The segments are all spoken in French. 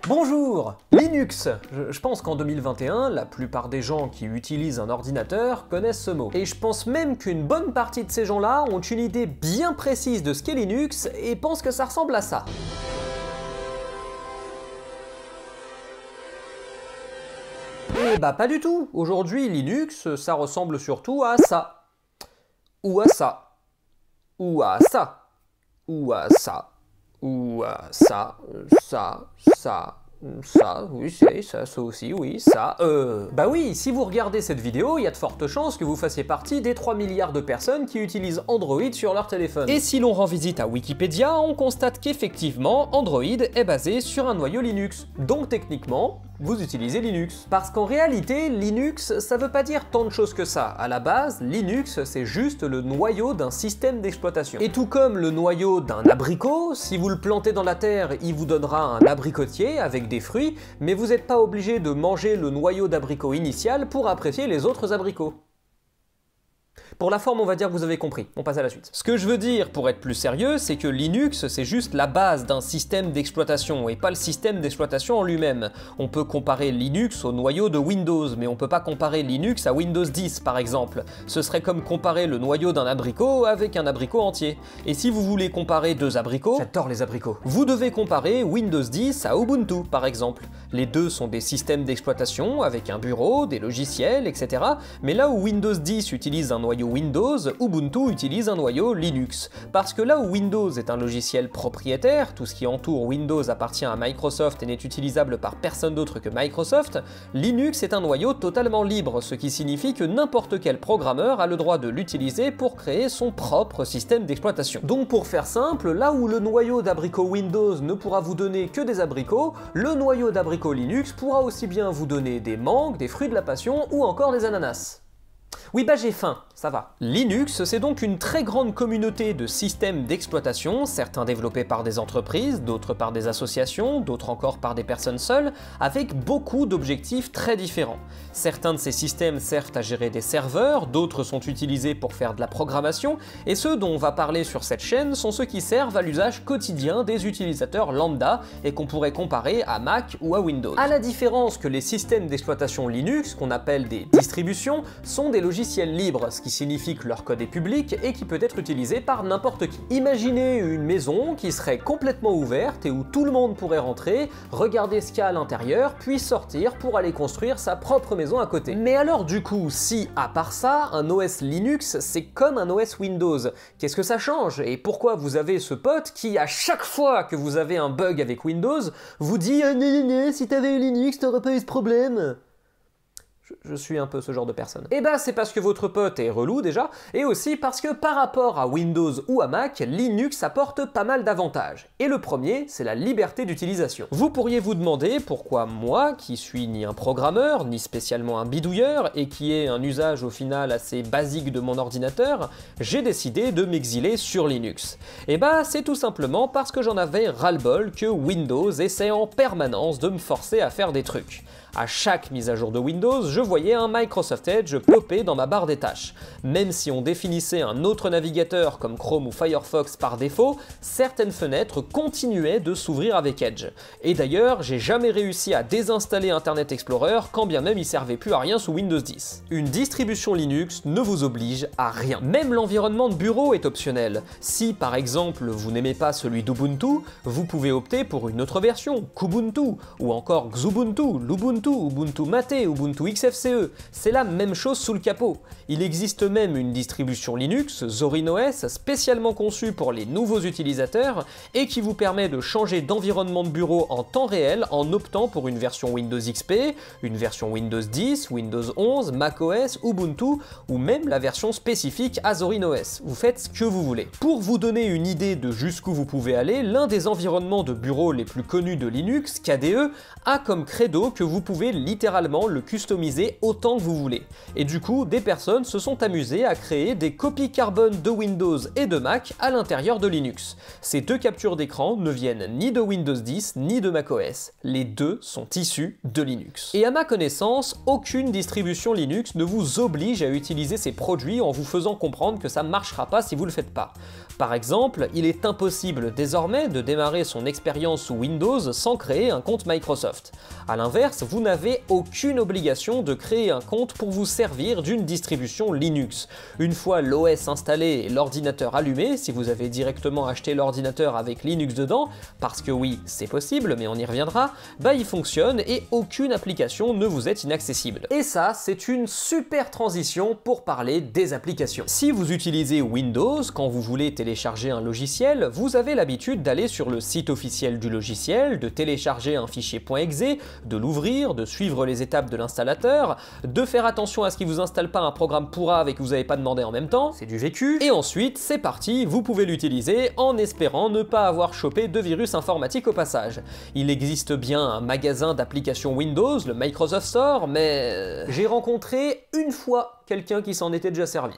Bonjour! Linux! Je pense qu'en 2021, la plupart des gens qui utilisent un ordinateur connaissent ce mot. Et je pense même qu'une bonne partie de ces gens-là ont une idée bien précise de ce qu'est Linux et pensent que ça ressemble à ça. Eh bah pas du tout! Aujourd'hui, Linux, ça ressemble surtout à ça. Ou à ça. Ou à ça. Ou à ça. Ou ça, oui, c'est ça aussi, oui, ça, Bah oui, si vous regardez cette vidéo, il y a de fortes chances que vous fassiez partie des 3 milliards de personnes qui utilisent Android sur leur téléphone. Et si l'on rend visite à Wikipédia, on constate qu'effectivement, Android est basé sur un noyau Linux. Donc techniquement, vous utilisez Linux. Parce qu'en réalité, Linux, ça veut pas dire tant de choses que ça. À la base, Linux, c'est juste le noyau d'un système d'exploitation. Et tout comme le noyau d'un abricot, si vous le plantez dans la terre, il vous donnera un abricotier avec des fruits, mais vous n'êtes pas obligé de manger le noyau d'abricot initial pour apprécier les autres abricots. Pour la forme, on va dire que vous avez compris. On passe à la suite. Ce que je veux dire, pour être plus sérieux, c'est que Linux, c'est juste la base d'un système d'exploitation, et pas le système d'exploitation en lui-même. On peut comparer Linux au noyau de Windows, mais on peut pas comparer Linux à Windows 10, par exemple. Ce serait comme comparer le noyau d'un abricot avec un abricot entier. Et si vous voulez comparer deux abricots... J'adore les abricots. Vous devez comparer Windows 10 à Ubuntu, par exemple. Les deux sont des systèmes d'exploitation, avec un bureau, des logiciels, etc. Mais là où Windows 10 utilise un noyau Windows, Ubuntu utilise un noyau Linux. Parce que là où Windows est un logiciel propriétaire, tout ce qui entoure Windows appartient à Microsoft et n'est utilisable par personne d'autre que Microsoft, Linux est un noyau totalement libre, ce qui signifie que n'importe quel programmeur a le droit de l'utiliser pour créer son propre système d'exploitation. Donc pour faire simple, là où le noyau d'abricot Windows ne pourra vous donner que des abricots, le noyau d'abricot Linux pourra aussi bien vous donner des mangues, des fruits de la passion ou encore des ananas. Oui bah j'ai faim, ça va. Linux, c'est donc une très grande communauté de systèmes d'exploitation, certains développés par des entreprises, d'autres par des associations, d'autres encore par des personnes seules, avec beaucoup d'objectifs très différents. Certains de ces systèmes servent à gérer des serveurs, d'autres sont utilisés pour faire de la programmation, et ceux dont on va parler sur cette chaîne sont ceux qui servent à l'usage quotidien des utilisateurs lambda et qu'on pourrait comparer à Mac ou à Windows. À la différence que les systèmes d'exploitation Linux, qu'on appelle des distributions, sont des logiciels libres, ce qui signifie que leur code est public et qui peut être utilisé par n'importe qui. Imaginez une maison qui serait complètement ouverte et où tout le monde pourrait rentrer, regarder ce qu'il y a à l'intérieur, puis sortir pour aller construire sa propre maison à côté. Mais alors du coup, si à part ça, un OS Linux c'est comme un OS Windows, qu'est-ce que ça change? Et pourquoi vous avez ce pote qui, à chaque fois que vous avez un bug avec Windows, vous dit « si t'avais eu Linux, t'aurais pas eu ce problème ?» Je suis un peu ce genre de personne. Et bah c'est parce que votre pote est relou déjà, et aussi parce que par rapport à Windows ou à Mac, Linux apporte pas mal d'avantages. Et le premier, c'est la liberté d'utilisation. Vous pourriez vous demander pourquoi moi, qui suis ni un programmeur, ni spécialement un bidouilleur, et qui ai un usage au final assez basique de mon ordinateur, j'ai décidé de m'exiler sur Linux. Et bah c'est tout simplement parce que j'en avais ras-le-bol que Windows essaie en permanence de me forcer à faire des trucs. À chaque mise à jour de Windows, je voyais un Microsoft Edge popper dans ma barre des tâches. Même si on définissait un autre navigateur comme Chrome ou Firefox par défaut, certaines fenêtres continuaient de s'ouvrir avec Edge. Et d'ailleurs, j'ai jamais réussi à désinstaller Internet Explorer quand bien même il servait plus à rien sous Windows 10. Une distribution Linux ne vous oblige à rien. Même l'environnement de bureau est optionnel. Si par exemple vous n'aimez pas celui d'Ubuntu, vous pouvez opter pour une autre version, Kubuntu, ou encore Xubuntu, Lubuntu, Ubuntu Mate, Ubuntu XFCE, c'est la même chose sous le capot. Il existe même une distribution Linux, Zorin OS, spécialement conçue pour les nouveaux utilisateurs et qui vous permet de changer d'environnement de bureau en temps réel en optant pour une version Windows XP, une version Windows 10, Windows 11, macOS, Ubuntu ou même la version spécifique à Zorin OS. Vous faites ce que vous voulez. Pour vous donner une idée de jusqu'où vous pouvez aller, l'un des environnements de bureau les plus connus de Linux, KDE, a comme credo que vous pouvez littéralement le customiser autant que vous voulez. Et du coup, des personnes se sont amusées à créer des copies carbone de Windows et de Mac à l'intérieur de Linux. Ces deux captures d'écran ne viennent ni de Windows 10 ni de macOS. Les deux sont issus de Linux. Et à ma connaissance, aucune distribution Linux ne vous oblige à utiliser ces produits en vous faisant comprendre que ça marchera pas si vous le faites pas. Par exemple, il est impossible désormais de démarrer son expérience sous Windows sans créer un compte Microsoft. A l'inverse, vous n'avez aucune obligation de créer un compte pour vous servir d'une distribution Linux. Une fois l'OS installé et l'ordinateur allumé, si vous avez directement acheté l'ordinateur avec Linux dedans, parce que oui, c'est possible, mais on y reviendra, bah il fonctionne et aucune application ne vous est inaccessible. Et ça, c'est une super transition pour parler des applications. Si vous utilisez Windows, quand vous voulez télécharger un logiciel, vous avez l'habitude d'aller sur le site officiel du logiciel, de télécharger un fichier .exe, de l'ouvrir, de suivre les étapes de l'installateur, de faire attention à ce qu'il vous installe pas un programme pourrave et que vous n'avez pas demandé en même temps, c'est du vécu, et ensuite, c'est parti, vous pouvez l'utiliser en espérant ne pas avoir chopé de virus informatique au passage. Il existe bien un magasin d'applications Windows, le Microsoft Store, mais j'ai rencontré une fois quelqu'un qui s'en était déjà servi.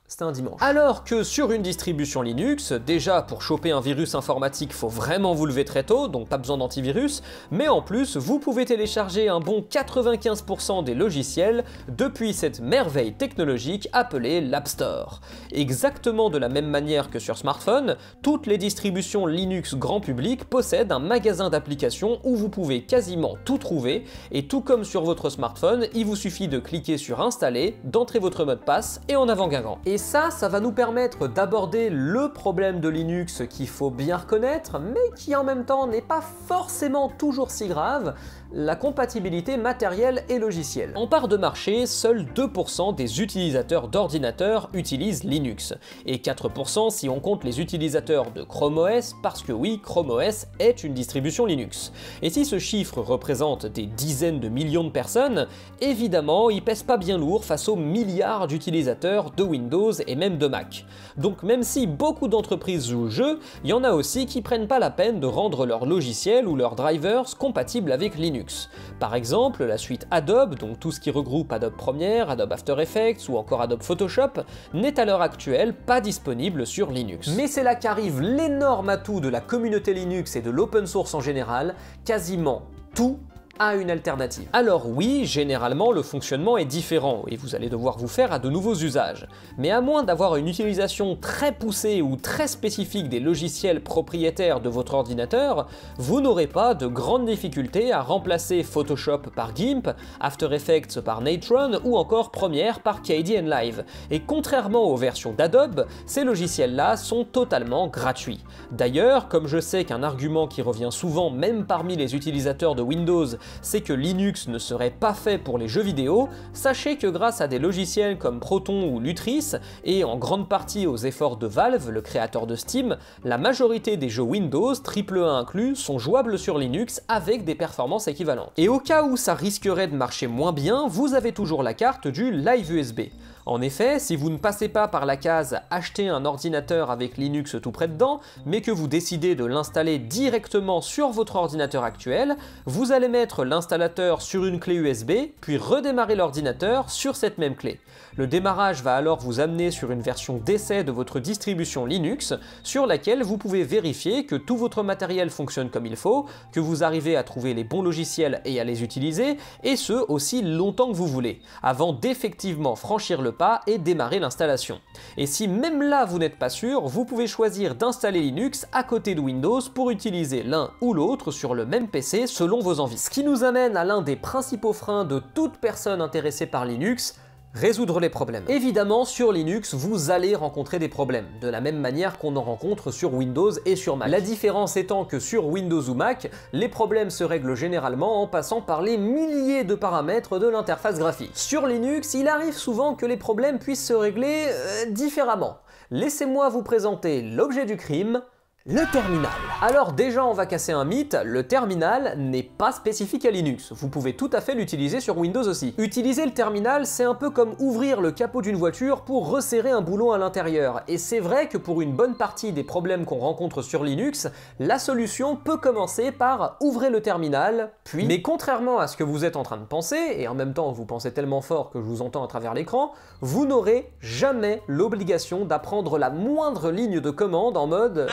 C'était un dimanche. Alors que sur une distribution Linux, déjà pour choper un virus informatique, faut vraiment vous lever très tôt, donc pas besoin d'antivirus, mais en plus, vous pouvez télécharger un bon 95% des logiciels depuis cette merveille technologique appelée l'App Store. Exactement de la même manière que sur smartphone, toutes les distributions Linux grand public possèdent un magasin d'applications où vous pouvez quasiment tout trouver, et tout comme sur votre smartphone, il vous suffit de cliquer sur Installer, d'entrer votre mot de passe et en avant Guingamp. Et ça va nous permettre d'aborder le problème de Linux qu'il faut bien reconnaître, mais qui en même temps n'est pas forcément toujours si grave, la compatibilité matérielle et logicielle. En part de marché, seuls 2% des utilisateurs d'ordinateurs utilisent Linux, et 4% si on compte les utilisateurs de Chrome OS, parce que oui, Chrome OS est une distribution Linux. Et si ce chiffre représente des dizaines de millions de personnes, évidemment, il pèse pas bien lourd face aux milliards d'utilisateurs de Windows et même de Mac. Donc même si beaucoup d'entreprises jouent au jeu, il y en a aussi qui prennent pas la peine de rendre leur logiciel ou leurs drivers compatibles avec Linux. Par exemple, la suite Adobe, donc tout ce qui regroupe Adobe Premiere, Adobe After Effects ou encore Adobe Photoshop, n'est à l'heure actuelle pas disponible sur Linux. Mais c'est là qu'arrive l'énorme atout de la communauté Linux et de l'open source en général, quasiment tout a une alternative. Alors oui, généralement le fonctionnement est différent et vous allez devoir vous faire à de nouveaux usages. Mais à moins d'avoir une utilisation très poussée ou très spécifique des logiciels propriétaires de votre ordinateur, vous n'aurez pas de grandes difficultés à remplacer Photoshop par GIMP, After Effects par Natron ou encore Premiere par Kdenlive. Et contrairement aux versions d'Adobe, ces logiciels-là sont totalement gratuits. D'ailleurs, comme je sais qu'un argument qui revient souvent même parmi les utilisateurs de Windows, c'est que Linux ne serait pas fait pour les jeux vidéo, sachez que grâce à des logiciels comme Proton ou Lutris, et en grande partie aux efforts de Valve, le créateur de Steam, la majorité des jeux Windows, AAA inclus, sont jouables sur Linux avec des performances équivalentes. Et au cas où ça risquerait de marcher moins bien, vous avez toujours la carte du Live USB. En effet, si vous ne passez pas par la case « Acheter un ordinateur avec Linux tout près dedans », mais que vous décidez de l'installer directement sur votre ordinateur actuel, vous allez mettre l'installateur sur une clé USB, puis redémarrer l'ordinateur sur cette même clé. Le démarrage va alors vous amener sur une version d'essai de votre distribution Linux, sur laquelle vous pouvez vérifier que tout votre matériel fonctionne comme il faut, que vous arrivez à trouver les bons logiciels et à les utiliser, et ce aussi longtemps que vous voulez, avant d'effectivement franchir le pas et démarrer l'installation. Et si même là vous n'êtes pas sûr, vous pouvez choisir d'installer Linux à côté de Windows pour utiliser l'un ou l'autre sur le même PC selon vos envies. Ce qui nous amène à l'un des principaux freins de toute personne intéressée par Linux, résoudre les problèmes. Évidemment, sur Linux, vous allez rencontrer des problèmes, de la même manière qu'on en rencontre sur Windows et sur Mac. La différence étant que sur Windows ou Mac, les problèmes se règlent généralement en passant par les milliers de paramètres de l'interface graphique. Sur Linux, il arrive souvent que les problèmes puissent se régler différemment. Laissez-moi vous présenter l'objet du crime, le terminal. Alors déjà on va casser un mythe, le terminal n'est pas spécifique à Linux, vous pouvez tout à fait l'utiliser sur Windows aussi. Utiliser le terminal, c'est un peu comme ouvrir le capot d'une voiture pour resserrer un boulon à l'intérieur, et c'est vrai que pour une bonne partie des problèmes qu'on rencontre sur Linux, la solution peut commencer par ouvrir le terminal, puis... Mais contrairement à ce que vous êtes en train de penser, et en même temps vous pensez tellement fort que je vous entends à travers l'écran, vous n'aurez jamais l'obligation d'apprendre la moindre ligne de commande en mode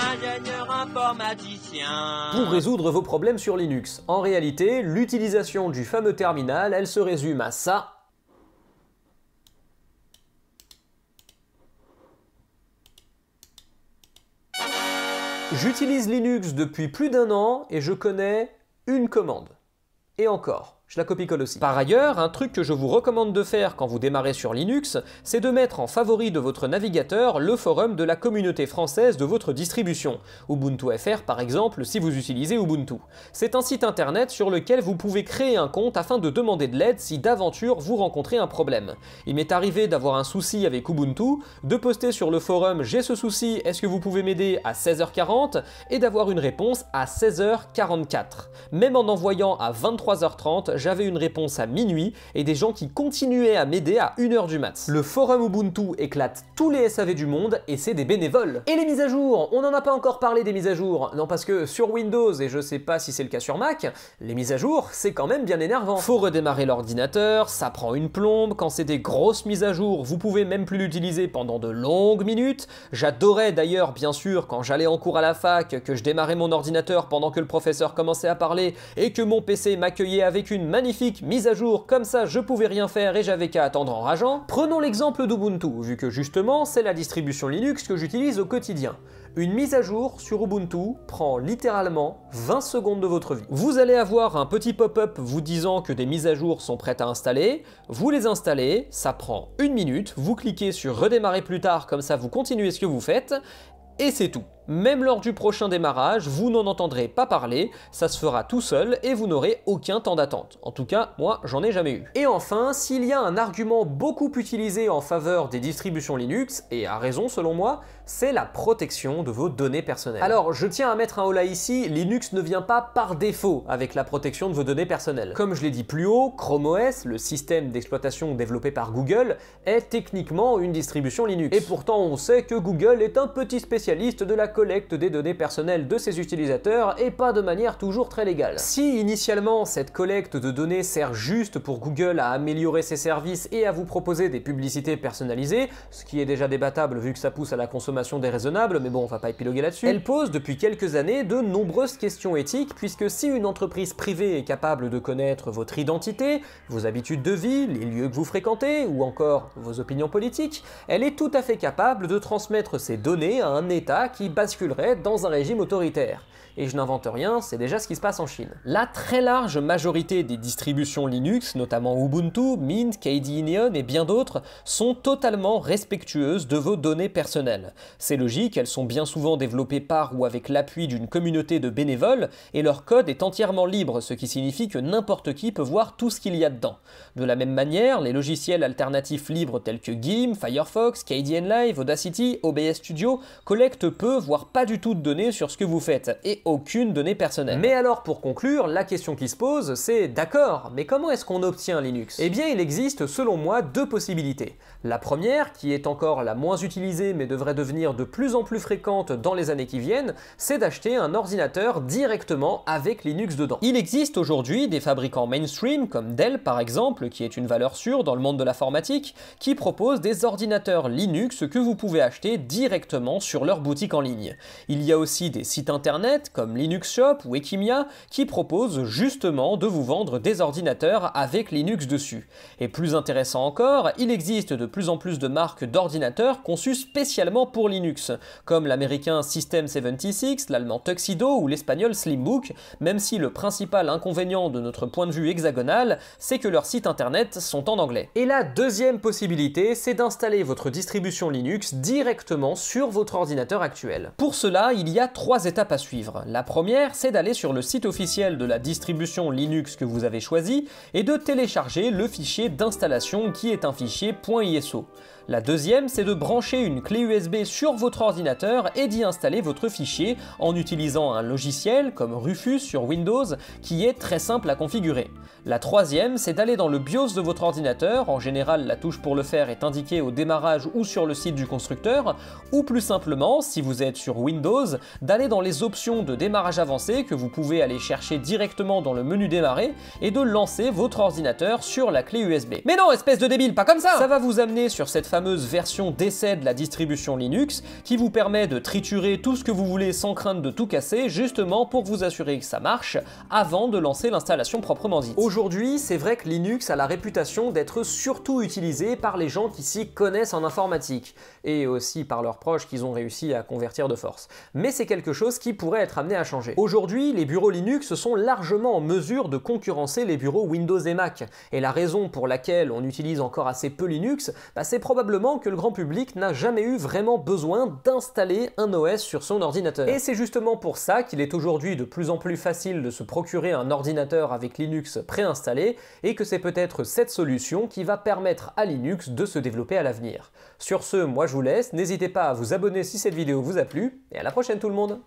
informaticien pour résoudre vos problèmes sur Linux. En réalité, l'utilisation du fameux terminal, elle se résume à ça. J'utilise Linux depuis plus d'1 an et je connais une commande. Et encore. Je la copie-colle aussi. Par ailleurs, un truc que je vous recommande de faire quand vous démarrez sur Linux, c'est de mettre en favori de votre navigateur le forum de la communauté française de votre distribution. Ubuntu.fr par exemple, si vous utilisez Ubuntu. C'est un site internet sur lequel vous pouvez créer un compte afin de demander de l'aide si d'aventure vous rencontrez un problème. Il m'est arrivé d'avoir un souci avec Ubuntu, de poster sur le forum « J'ai ce souci, est-ce que vous pouvez m'aider » à 16h40 et d'avoir une réponse à 16h44. Même en envoyant à 23h30, j'avais une réponse à minuit et des gens qui continuaient à m'aider à 1h du mat. Le forum Ubuntu éclate tous les SAV du monde et c'est des bénévoles. Et les mises à jour, on n'en a pas encore parlé des mises à jour. Non, parce que sur Windows, et je sais pas si c'est le cas sur Mac, les mises à jour, c'est quand même bien énervant. Faut redémarrer l'ordinateur, ça prend une plombe, quand c'est des grosses mises à jour, vous pouvez même plus l'utiliser pendant de longues minutes. J'adorais d'ailleurs, bien sûr, quand j'allais en cours à la fac, que je démarrais mon ordinateur pendant que le professeur commençait à parler et que mon PC m'accueillait avec une magnifique mise à jour, comme ça je pouvais rien faire et j'avais qu'à attendre en rageant. Prenons l'exemple d'Ubuntu, vu que justement c'est la distribution Linux que j'utilise au quotidien. Une mise à jour sur Ubuntu prend littéralement 20 secondes de votre vie. Vous allez avoir un petit pop-up vous disant que des mises à jour sont prêtes à installer, vous les installez, ça prend 1 minute, vous cliquez sur redémarrer plus tard, comme ça vous continuez ce que vous faites, et c'est tout. Même lors du prochain démarrage, vous n'en entendrez pas parler, ça se fera tout seul et vous n'aurez aucun temps d'attente. En tout cas, moi, j'en ai jamais eu. Et enfin, s'il y a un argument beaucoup utilisé en faveur des distributions Linux, et à raison selon moi, c'est la protection de vos données personnelles. Alors, je tiens à mettre un holà ici, Linux ne vient pas par défaut avec la protection de vos données personnelles. Comme je l'ai dit plus haut, Chrome OS, le système d'exploitation développé par Google, est techniquement une distribution Linux. Et pourtant, on sait que Google est un petit spécialiste de la collecte des données personnelles de ses utilisateurs et pas de manière toujours très légale. Si initialement cette collecte de données sert juste pour Google à améliorer ses services et à vous proposer des publicités personnalisées, ce qui est déjà débattable vu que ça pousse à la consommation déraisonnable, mais bon on va pas épiloguer là-dessus, elle pose depuis quelques années de nombreuses questions éthiques puisque si une entreprise privée est capable de connaître votre identité, vos habitudes de vie, les lieux que vous fréquentez ou encore vos opinions politiques, elle est tout à fait capable de transmettre ces données à un État qui basculerait dans un régime autoritaire. Et je n'invente rien, c'est déjà ce qui se passe en Chine. La très large majorité des distributions Linux, notamment Ubuntu, Mint, KDE et bien d'autres, sont totalement respectueuses de vos données personnelles. C'est logique, elles sont bien souvent développées par ou avec l'appui d'une communauté de bénévoles, et leur code est entièrement libre, ce qui signifie que n'importe qui peut voir tout ce qu'il y a dedans. De la même manière, les logiciels alternatifs libres tels que GIMP, Firefox, KDenLive, Audacity, OBS Studio collectent peu, voire pas du tout de données sur ce que vous faites, et aucune donnée personnelle. Mais alors pour conclure, la question qui se pose, c'est d'accord, mais comment est-ce qu'on obtient Linux? Eh bien il existe selon moi deux possibilités. La première, qui est encore la moins utilisée mais devrait devenir de plus en plus fréquente dans les années qui viennent, c'est d'acheter un ordinateur directement avec Linux dedans. Il existe aujourd'hui des fabricants mainstream comme Dell par exemple, qui est une valeur sûre dans le monde de l'informatique, qui proposent des ordinateurs Linux que vous pouvez acheter directement sur leur boutique en ligne. Il y a aussi des sites internet comme Linux Shop ou Equimia qui proposent justement de vous vendre des ordinateurs avec Linux dessus. Et plus intéressant encore, il existe de plus en plus de marques d'ordinateurs conçus spécialement pour Linux, comme l'américain System76, l'allemand Tuxedo ou l'espagnol Slimbook, même si le principal inconvénient de notre point de vue hexagonal, c'est que leurs sites internet sont en anglais. Et la deuxième possibilité, c'est d'installer votre distribution Linux directement sur votre ordinateur actuel. Pour cela, il y a 3 étapes à suivre. La première, c'est d'aller sur le site officiel de la distribution Linux que vous avez choisi et de télécharger le fichier d'installation qui est un fichier .iso. La deuxième, c'est de brancher une clé USB sur votre ordinateur et d'y installer votre fichier en utilisant un logiciel comme Rufus sur Windows qui est très simple à configurer. La troisième, c'est d'aller dans le BIOS de votre ordinateur, en général la touche pour le faire est indiquée au démarrage ou sur le site du constructeur, ou plus simplement, si vous êtes sur Windows, d'aller dans les options de démarrage avancé que vous pouvez aller chercher directement dans le menu démarrer et de lancer votre ordinateur sur la clé USB. Mais non, espèce de débile, pas comme ça! Ça va vous amener sur cette fameuse version d'essai de la distribution Linux qui vous permet de triturer tout ce que vous voulez sans crainte de tout casser, justement pour vous assurer que ça marche avant de lancer l'installation proprement dite. Aujourd'hui, c'est vrai que Linux a la réputation d'être surtout utilisé par les gens qui s'y connaissent en informatique, et aussi par leurs proches qu'ils ont réussi à convertir de force. Mais c'est quelque chose qui pourrait être amené à changer. Aujourd'hui, les bureaux Linux sont largement en mesure de concurrencer les bureaux Windows et Mac, et la raison pour laquelle on utilise encore assez peu Linux, c'est probablement que le grand public n'a jamais eu vraiment besoin d'installer un OS sur son ordinateur. Et c'est justement pour ça qu'il est aujourd'hui de plus en plus facile de se procurer un ordinateur avec Linux préinstallé, et que c'est peut-être cette solution qui va permettre à Linux de se développer à l'avenir. Sur ce, moi je vous laisse, n'hésitez pas à vous abonner si cette vidéo vous a plu, et à la prochaine tout le monde!